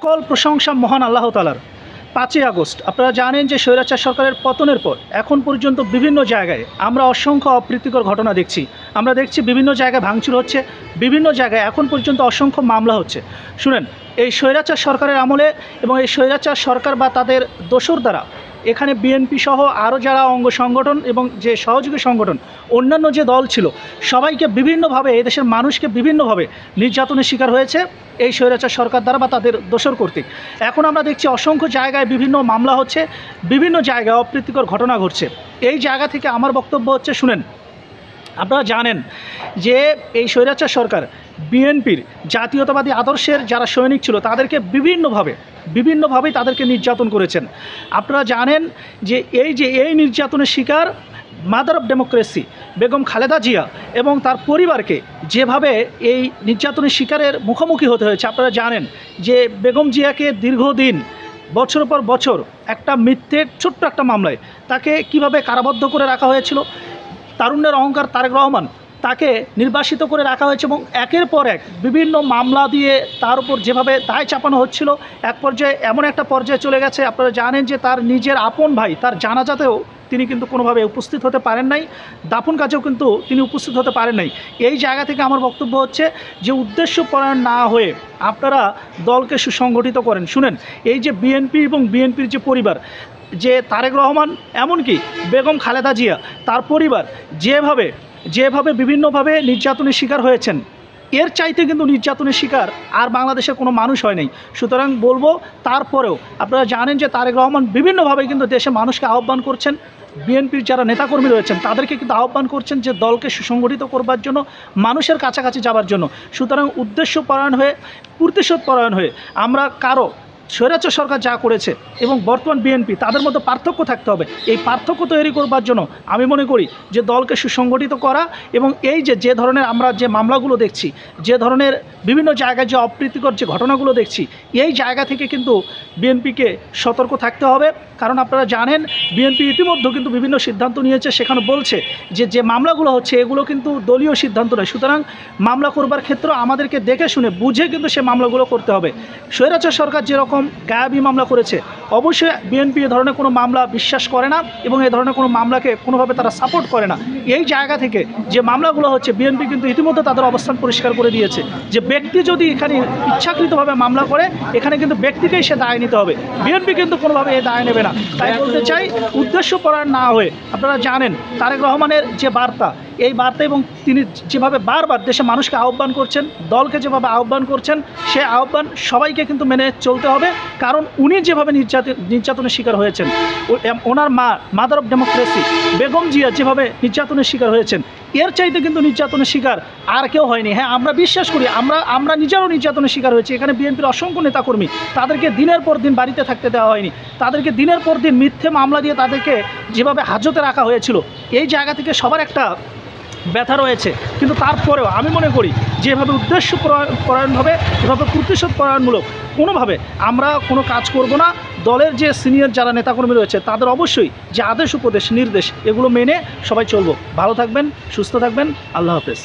সকল প্রশংসা মহান আল্লাহ তাআলার। ৫ই আগস্ট আপনারা জানেন যে স্বৈরাচার সরকারের পতনের পর এখন পর্যন্ত বিভিন্ন জায়গায় আমরা অসংখ্য অপ্রীতিকর ঘটনা দেখছি। আমরা দেখছি বিভিন্ন জায়গায় ভাঙচুর হচ্ছে, বিভিন্ন জায়গায় এখন পর্যন্ত অসংখ্য মামলা হচ্ছে। শুনেন, এই স্বৈরাচার সরকারের আমলে এবং এই স্বৈরাচার সরকার বা তাদের দোসর দ্বারা এখানে বিএনপি সহ আরও যারা অঙ্গ সংগঠন এবং যে সহযোগী সংগঠন অন্যান্য যে দল ছিল সবাইকে বিভিন্নভাবে এদেশের মানুষকে বিভিন্নভাবে নির্যাতনের শিকার হয়েছে এই স্বৈরাচার সরকার দ্বারা বা তাদের দোসর কর্তৃক। এখন আমরা দেখছি অসংখ্য জায়গায় বিভিন্ন মামলা হচ্ছে, বিভিন্ন জায়গায় অপ্রীতিকর ঘটনা ঘটছে। এই জায়গা থেকে আমার বক্তব্য হচ্ছে, শুনেন, আপনারা জানেন যে এই স্বৈরাচার সরকার বিএনপির জাতীয়তাবাদী আদর্শের যারা সৈনিক ছিল তাদেরকে বিভিন্নভাবেই তাদেরকে নির্যাতন করেছেন। আপনারা জানেন যে এই নির্যাতনের শিকার mother of democracy Begum Khaleda Zia এবং তার পরিবারকে যেভাবে এই নির্যাতনের শিকারের মুখোমুখি হতে হয়েছে। আপনারা জানেন যে বেগম জিয়াকে দীর্ঘদিন বছর পর বছর একটা মিথ্যের ছোট্ট একটা মামলায় তাকে কিভাবে কারাবদ্ধ করে রাখা হয়েছিল। তারুণ্যের অহংকার তারেক রহমান তাকে নির্বাসিত করে রাখা হয়েছে এবং একের পর এক বিভিন্ন মামলা দিয়ে তার উপর যেভাবে দায় চাপানো হচ্ছিল, এক পর্যায়ে এমন একটা পর্যায়ে চলে গেছে। আপনারা জানেন যে তার নিজের আপন ভাই তার জানাজাতেও তিনি কিন্তু কোনোভাবে উপস্থিত হতে পারেন নাই, দাফন কাজেও কিন্তু তিনি উপস্থিত হতে পারেন নাই। এই জায়গা থেকে আমার বক্তব্য হচ্ছে যে উদ্দেশ্যপরায়ণ না হয়ে আপনারা দলকে সুসংগঠিত করেন। শুনেন, এই যে বিএনপি এবং বিএনপির যে পরিবার, যে তারেক রহমান এমনকি বেগম খালেদা জিয়া তার পরিবার যেভাবে বিভিন্নভাবে নির্যাতনের শিকার হয়েছেন, এর চাইতে কিন্তু নির্যাতনের শিকার আর বাংলাদেশের কোনো মানুষ হয় নাই। সুতরাং বলবো, তারপরেও আপনারা জানেন যে তারেক রহমান বিভিন্নভাবে কিন্তু দেশে মানুষকে আহ্বান করছেন, বিএনপির যারা নেতাকর্মী রয়েছেন তাদেরকে কিন্তু আহ্বান করছেন যে দলকে সুসংগঠিত করবার জন্য, মানুষের কাছাকাছি যাবার জন্য। সুতরাং উদ্দেশ্যপরায়ণ হয়ে, প্রতিশোধপরায়ণ হয়ে আমরা কারো স্বৈরাচার সরকার যা করেছে এবং বর্তমান বিএনপি তাদের মধ্যে পার্থক্য থাকতে হবে। এই পার্থক্য তৈরি করবার জন্য আমি মনে করি যে দলকে সুসংগঠিত করা এবং এই যে ধরনের আমরা যে মামলাগুলো দেখছি, যে ধরনের বিভিন্ন জায়গায় যে অপ্রীতিকর যে ঘটনাগুলো দেখছি, এই জায়গা থেকে কিন্তু বিএনপিকে সতর্ক থাকতে হবে। কারণ আপনারা জানেন বিএনপি ইতিমধ্যে কিন্তু বিভিন্ন সিদ্ধান্ত নিয়েছে, সেখানে বলছে যে মামলাগুলো হচ্ছে এগুলো কিন্তু দলীয় সিদ্ধান্ত নয়। সুতরাং মামলা করবার ক্ষেত্রে আমাদেরকে দেখে শুনে বুঝে কিন্তু সে মামলাগুলো করতে হবে। স্বৈরাচার সরকার যেরকম গায়াবী মামলা করেছে, অবশ্যই বিএনপি এ ধরনের কোনো মামলা বিশ্বাস করে না এবং এ ধরনের কোনো মামলাকে কোনোভাবে তারা সাপোর্ট করে না। এই জায়গা থেকে যে মামলাগুলো হচ্ছে, বিএনপি কিন্তু ইতিমধ্যে তাদের অবস্থান পরিষ্কার করে দিয়েছে যে ব্যক্তি যদি এখানে ইচ্ছাকৃতভাবে মামলা করে, এখানে কিন্তু ব্যক্তিকেই সে দায় নিতে হবে, বিএনপি কিন্তু কোনোভাবে এই দায় নেবে না। তাই বলতে চাই, উদ্দেশ্যপরায়ণ না হয়ে আপনারা জানেন তারেক রহমানের যে বার্তা, এই বার্তা এবং তিনি যেভাবে বারবার দেশে মানুষকে আহ্বান করছেন, দলকে যেভাবে আহ্বান করছেন, সে আহ্বান সবাইকে কিন্তু মেনে চলতে হবে। কারণ উনি যেভাবে নির্যাতনের শিকার হয়েছেন, ওনার মা mother of democracy Begum Zia যেভাবে নির্যাতনের শিকার হয়েছেন, এর চাইতে কিন্তু নির্যাতনের শিকার আর কেউ হয়নি। হ্যাঁ, আমরা বিশ্বাস করি, আমরা নিজেরাও নির্যাতনের শিকার হয়েছি। এখানে বিএনপির অসংখ্য নেতাকর্মী, তাদেরকে দিনের পর দিন বাড়িতে থাকতে দেওয়া হয়নি, তাদেরকে দিনের পর দিন মিথ্যে মামলা দিয়ে তাদেরকে যেভাবে হাজতে রাখা হয়েছিল, এই জায়গা থেকে সবার একটা ব্যথা রয়েছে। কিন্তু তারপরেও আমি মনে করি যেভাবে উদ্দেশ্যপরায়ণভাবে, এভাবে প্রতিশোধপরায়ণমূলক কোনোভাবে আমরা কোনো কাজ করব না। দলের যে সিনিয়র যারা নেতাকর্মী রয়েছে তাদের অবশ্যই যে আদেশ উপদেশ নির্দেশ এগুলো মেনে সবাই চলবো। ভালো থাকবেন, সুস্থ থাকবেন, আল্লাহ হাফেজ।